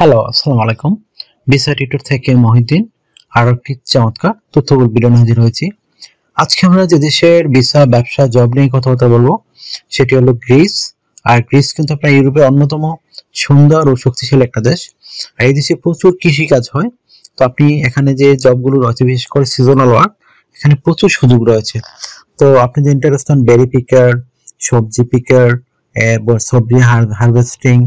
Hello, আসসালামু আলাইকুম। Visa tutor থেকে মহিউদ্দিন আরো একটি চমৎকার তথ্যবহুল ভিডিও নিয়ে হাজির হয়েছি। আজকে আমরা যে দেশের ভিসা, ব্যবসা, জব নিয়ে কথা বলবো সেটি হলো গ্রিস। আর গ্রিস কিন্তু আপনার ইউরোপের অন্যতম সুন্দর ও শক্তিশালী একটা দেশ। আর এই দেশে প্রচুর কৃষি কাজ হয়। তো আপনি এখানে যে জবগুলো রয়েছে, বিশেষ করে সিজনাল ওয়ার্ক, এখানে প্রচুর সুযোগ রয়েছে। তো আপনি যে ইন্টারেস্ট হন বেরি পিকার, সবজি পিকার, সবজি হারভেস্টিং,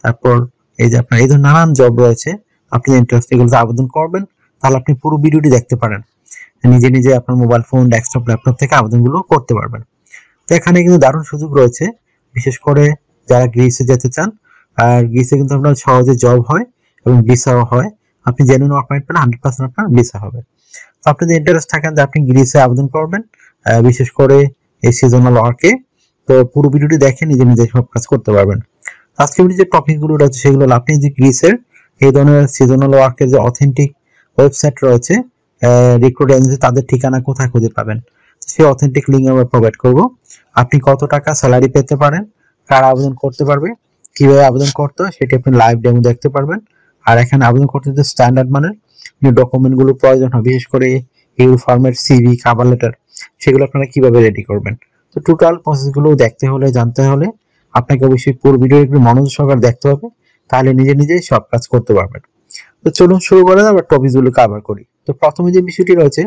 তারপর এই যে আপনার এই ধরনের নানান জব রয়েছে। আপনি ইন্টারেস্ট এগুলোতে আবেদন করবেন, তাহলে আপনি পুরো ভিডিওটি দেখতে পারেন। নিজে নিজে আপনার মোবাইল ফোন, ডেস্কটপ, ল্যাপটপ থেকে আবেদনগুলো করতে পারবেন। তো এখানে কিন্তু দারুণ সুযোগ রয়েছে, বিশেষ করে যারা গ্রিসে যেতে চান। আর গ্রিসে কিন্তু আপনার সহজে জব হয় এবং ভিসাও হয়। আপনি জেনুইন ওয়ার্ক পারমিট পেলে 100% আপনার ভিসা হবে। তো আপনি যদি ইন্টারেস্ট থাকেন যে আপনি গ্রিসে আবেদন করবেন, বিশেষ করে এই সিজনাল ওয়ার্কে, তো পুরো ভিডিওটি দেখে নিজে নিজে সব কাজ করতে পারবেন। আজকে যে টপিকগুলো রয়েছে সেগুলো হলো আপনি যে গ্রিসের এই ধরনের সিজনাল ওয়ার্কের যে অথেন্টিক ওয়েবসাইট রয়েছে, রিক্রুট এজেন্সি, তাদের ঠিকানা কোথায় খুঁজে পাবেন, সেই অথেন্টিক লিঙ্ক আমরা প্রোভাইড করব। আপনি কত টাকা স্যালারি পেতে পারেন, কারা আবেদন করতে পারবে, কিভাবে আবেদন করতে হয় সেটি আপনি লাইভ ডেমো দেখতে পারবেন। আর এখানে আবেদন করতে যে স্ট্যান্ডার্ড মানের যে ডকুমেন্টগুলো প্রয়োজন হয়, বিশেষ করে ইউ ফরম্যাট, সিভি, কভার লেটার, সেগুলো আপনারা কিভাবে রেডি করবেন। তো টোটাল প্রসেসগুলো দেখতে হলে, জানতে হলে আপনাকে অবশ্যই পুরো ভিডিও একটু মনোযোগ সহকারে দেখতে হবে, তাহলে নিজে নিজেই সব কাজ করতে পারবেন। তো চলুন শুরু করে আমরা টপিকগুলো কভার করি। তো প্রথমে যে বিষয়টি রয়েছে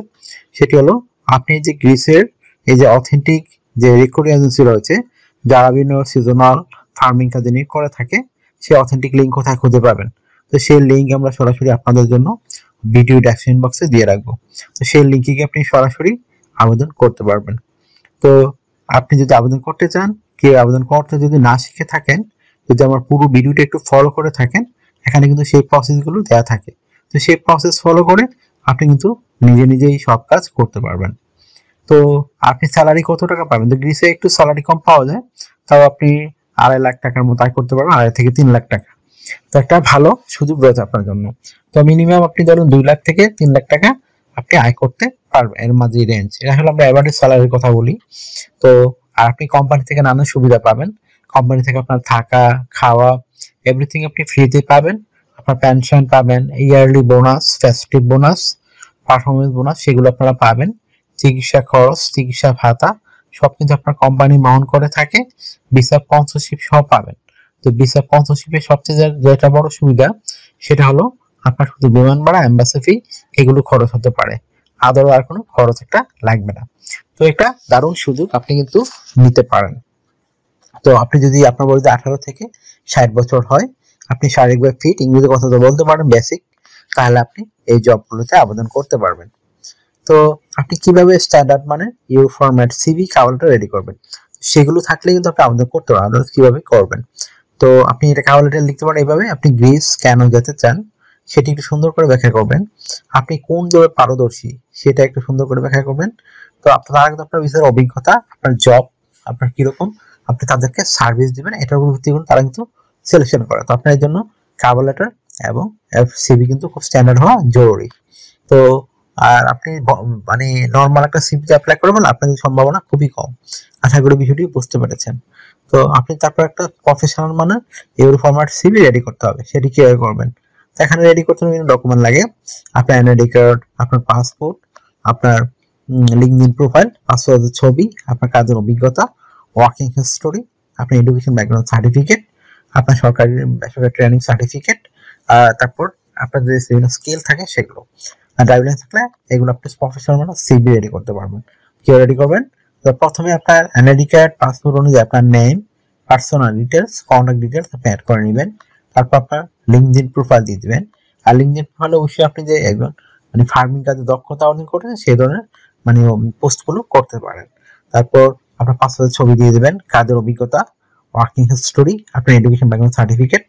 সেটি হলো আপনি যে গ্রিসের এই যে অথেন্টিক যে রিক্রুট এজেন্সি রয়েছে, যারা বিভিন্ন সিজনাল ফার্মিং কাজে নিয়োগ করে থাকে, সেই অথেন্টিক লিঙ্ক কোথায় খুঁজে পাবেন। তো সেই লিঙ্ক আমরা সরাসরি আপনাদের জন্য ভিডিও ডেসক্রিপশন বক্সে দিয়ে রাখবো। তো সেই লিঙ্কে গিয়ে আপনি সরাসরি আবেদন করতে পারবেন। তো আপনি যদি আবেদন করতে চান, কেউ আবেদন করতে যদি না শিখে থাকেন, যদি আমার পুরো ভিডিওটা একটু ফলো করে থাকেন, এখানে কিন্তু সেই প্রসেসগুলো দেওয়া থাকে। তো সেই প্রসেস ফলো করে আপনি কিন্তু নিজে নিজেই সব কাজ করতে পারবেন। তো আপনি স্যালারি কত টাকা পাবেন? তো গ্রিসে একটু স্যালারি কম পাওয়া যায়, তাও আপনি 2.5 লাখ টাকার মতো আয় করতে পারবেন, 2.5 থেকে 3 লাখ টাকা। তো একটা ভালো সুযোগ রয়েছে আপনার জন্য। তো মিনিমাম আপনি ধরুন 2 লাখ থেকে 3 লাখ টাকা আপনি আয় করতে পারবেন, এর মাঝে রেঞ্জ। এটা হলো আমরা এভারেজ স্যালারির কথা বলি। তো আর আপনি কোম্পানি থেকে নানান সুবিধা পাবেন। কোম্পানি থেকে আপনার থাকা, খাওয়া, এভরিথিং আপনি ফ্রিতে পাবেন। আপনার পেনশন পাবেন, yearly bonus, festive bonus, performance bonus, সেগুলো আপনারা পাবেন। চিকিৎসা খরচ, চিকিৎসা ভাতা সব কিন্তু আপনার কোম্পানি বহন করে থাকে। ভিসা স্পন্সরশিপ সহ পাবেন। তো ভিসা স্পন্সরশিপের সবচেয়ে যেটা বড় সুবিধা সেটা হলো আপনার শুধু বিমান ভাড়া, এম্বাসি ফি, এগুলো খরচ হতে পারে, আদারও আর কোনো খরচ একটা লাগবে না। তো এটা দারুণ সুযোগ, আপনি কিন্তু নিতে পারেন। তো আপনি যদি আপনার বয়স 18 থেকে 60 বছর হয়, আপনি শারীরিকভাবে ফিট, ইংরেজি কথা তো বলতে পারেন বেসিক, তাহলে আপনি এই জবগুলোতে আবেদন করতে পারবেন। তো আপনি কিভাবে স্ট্যান্ডার্ড মানে ইউ ফরম্যাট, সিভি, কাভারটা রেডি করবেন, সেগুলো থাকলে কিন্তু আপনি আবেদন করতে পারেন। আদারওয়াইজ কিভাবে করবেন? তো আপনি এটা কাভার লেটার লিখতে পারেন এইভাবে। আপনি গ্রিস কেন যেতে চান সেটি একটু সুন্দর করে ব্যাখ্যা করবেন। আপনি কোন জবে পারদর্শী সেটা একটু সুন্দর করে ব্যাখ্যা করবেন। তো আপনার কিন্তু আপনার ভিসার অভিজ্ঞতা, আপনার জব আপনার কিরকম, আপনি তাদেরকে সার্ভিস দিবেন, এটার উপর ভিত্তি করে তারা কিন্তু সিলেকশন করে। তো আপনার জন্য কাভার লেটার এবং সিভি কিন্তু খুব স্ট্যান্ডার্ড হওয়া জরুরি। তো আর আপনি মানে নর্মাল একটা সিভিতে অ্যাপ্লাই করবেন, আপনার সম্ভাবনা খুবই কম। আশা করি বিষয়টি বুঝতে পেরেছেন। তো আপনি তারপর একটা প্রফেশনাল মানে ইউরো ফরম্যাট সিভি রেডি করতে হবে। সেটি কিভাবে করবেন? এখানে রেডি করতে বিভিন্ন ডকুমেন্ট লাগে। আপনার এনআইডি কার্ড, আপনার পাসপোর্ট, আপনার লিঙ্কডইন প্রোফাইল, পাসপোর্টের ছবি, আপনার কাজের অভিজ্ঞতা, ওয়ার্কিং হিস্টোরি, আপনার এডুকেশন ব্যাকগ্রাউন্ড সার্টিফিকেট, আপনার সরকারি বেসরকারি ট্রেনিং সার্টিফিকেট, তারপর আপনার যে বিভিন্ন স্কিল থাকে সেগুলো, আর ড্রাইভিং লাইসেন্স থাকলে এগুলো আপনি প্রফেশনাল মানে সিভি রেডি করতে পারবেন। কিভাবে রেডি করবেন? তো প্রথমে আপনার এনআইডি কার্ড, পাসপোর্ট অনুযায়ী আপনার name, personal details, contact details আপনি অ্যাড করে নেবেন। তারপর আপনার লিঙ্কডইন প্রোফাইল দিয়ে দিবেন। আর লিঙ্কডইন প্রোফাইলে অবশ্যই আপনি যে একজন মানে ফার্মিং কাজে দক্ষতা অর্জন করতেছেন সেই ধরনের মানে পোস্টগুলো করতে পারেন। তারপর আপনার পাসপোর্টের ছবি দিয়ে দিবেন, কাজের অভিজ্ঞতা, ওয়ার্কিং হিস্টোরি, আপনার এডুকেশন ব্যাকগ্রাউন্ড সার্টিফিকেট,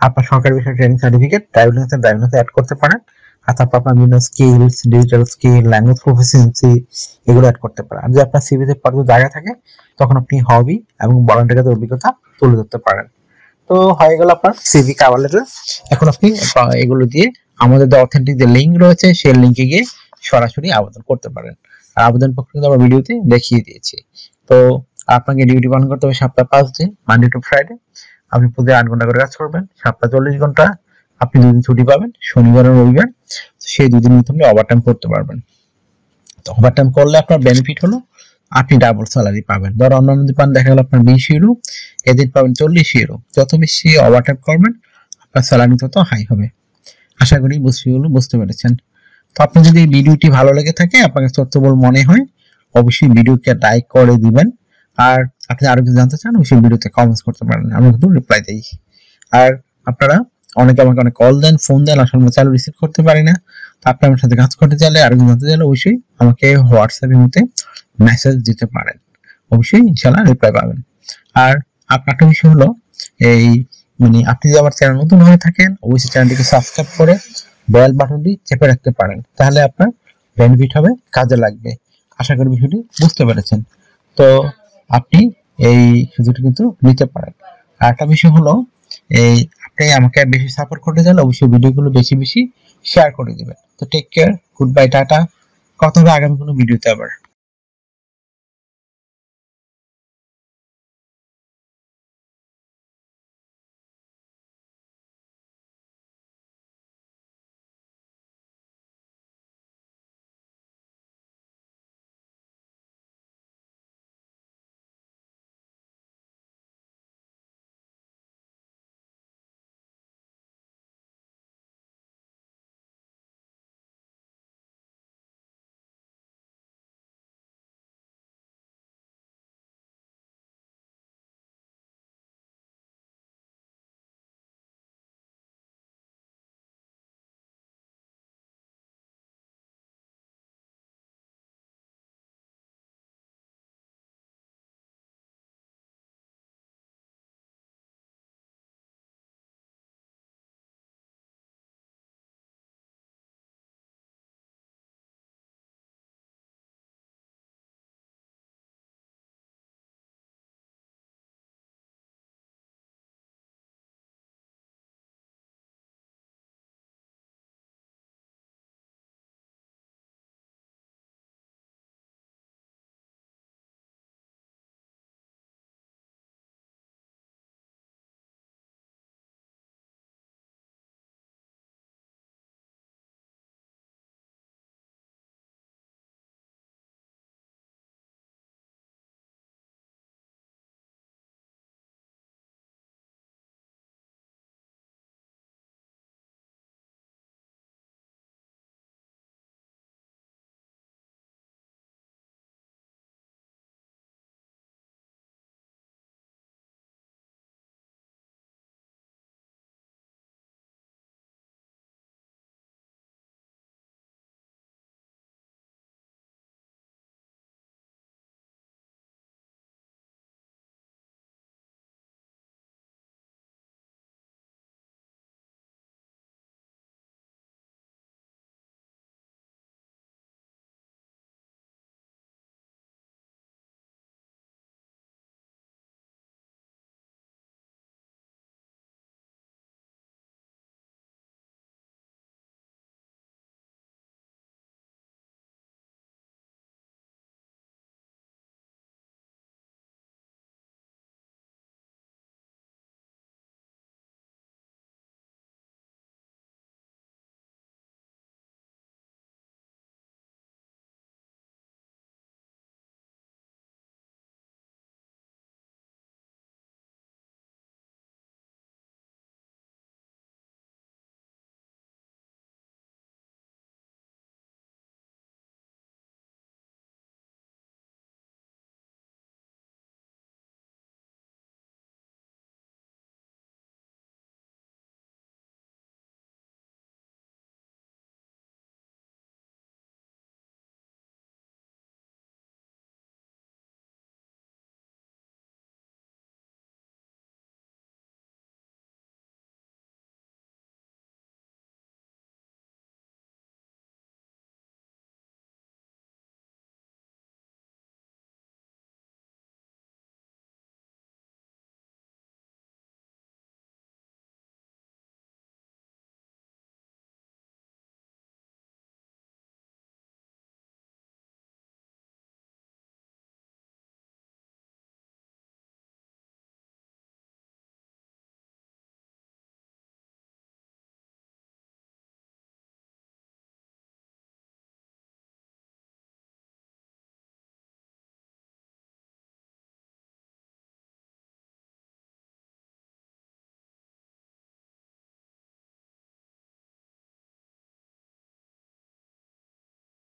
আপনার সরকারি বিষয় training certificate, driving licence add করতে পারেন। আর তারপর আপনার বিভিন্ন skills, digital skill, language proficiency, এগুলো অ্যাড করতে পারেন। আর যদি আপনার সিভিতে পর্যাপ্ত জায়গা থাকে তখন আপনি হবি এবং ভলান্টিয়ার কাজের অভিজ্ঞতা তুলে ধরতে পারেন। তো হয়ে গেল আপনার সিভি, কভার লেটার। এখন আপনি এগুলো দিয়ে আমাদের যে অথেন্টিক যে লিঙ্ক রয়েছে সেই লিঙ্কে গিয়ে সরাসরি আবেদন করতে পারেন। আর আবেদন প্রক্রিয়া আমরা ভিডিওতে দেখিয়ে দিয়েছি। তো আপনাকে ডিউটি পালন করতে হবে সপ্তাহে 5 দিন, মানডে টু ফ্রাইডে। আপনি প্রতি 8 ঘন্টা করে কাজ করবেন, সপ্তাহে 40 ঘন্টা, আপনি দুদিন ছুটি পাবেন, শনিবার আর রবিবার। সেই দুদিন মধ্যে আপনি ওভারটাইম করতে পারবেন। তো ওভারটাইম করলে আপনার বেনিফিট হলো আপনি ডাবল স্যালারি পাবেন। ধর অন্যান্য দিন পান দেখা গেল আপনার 20 ইউরো, এদিন পাবেন 40 ইউরো। যত বেশি ওভারটাইম করবেন আপনার স্যালারি তত হাই হবে। আশা করি বুঝতে পেরেছেন। তো আপনি যদি ভিডিওটি ভালো লেগে থাকে, আপনাকে তথ্যবহুল মনে হয়, অবশ্যই ভিডিওকে লাইক করে দিবেন। আর আপনি আরো কিছু জানতে চান অবশ্যই ভিডিওতে কমেন্টস করতে পারেন, আমি কিন্তু রিপ্লাই দেই। আর আপনারা অনেকে আমাকে অনেক কল দেন, ফোন দেন, আসলে আমি চালু রিসিভ করতে পারি না। তো আপনি আমার সাথে কাজ করতে চাইলে, আরো কিছু জানতে চাইলে অবশ্যই আমাকে হোয়াটসঅ্যাপের মধ্যে মেসেজ দিতে পারেন, অবশ্যই ইনশাআল্লাহ রিপ্লাই পাবেন। আর আপনার একটা বিষয় হলো এই আপনি যদি আমার চ্যানেল নতুন হয়ে থাকেন, অবশ্যই চ্যানেলটিকে সাবস্ক্রাইব করে বেল বাটনটি চেপে রাখতে পারেন, তাহলে আপনার বেনিফিট হবে, কাজে লাগবে। আশা করি বিষয়টি বুঝতে পেরেছেন। তো আপনি এই সুযোগটি কিন্তু নিতে পারেন। আর একটা বিষয় হলো আপনি আমাকে বেশি সাপোর্ট করতে চাইলে অবশ্যই ভিডিওগুলো বেশি বেশি শেয়ার করে দিবেন। তো take care, good bye, tata. কথা হবে আগামী কোনো ভিডিওতে আবার।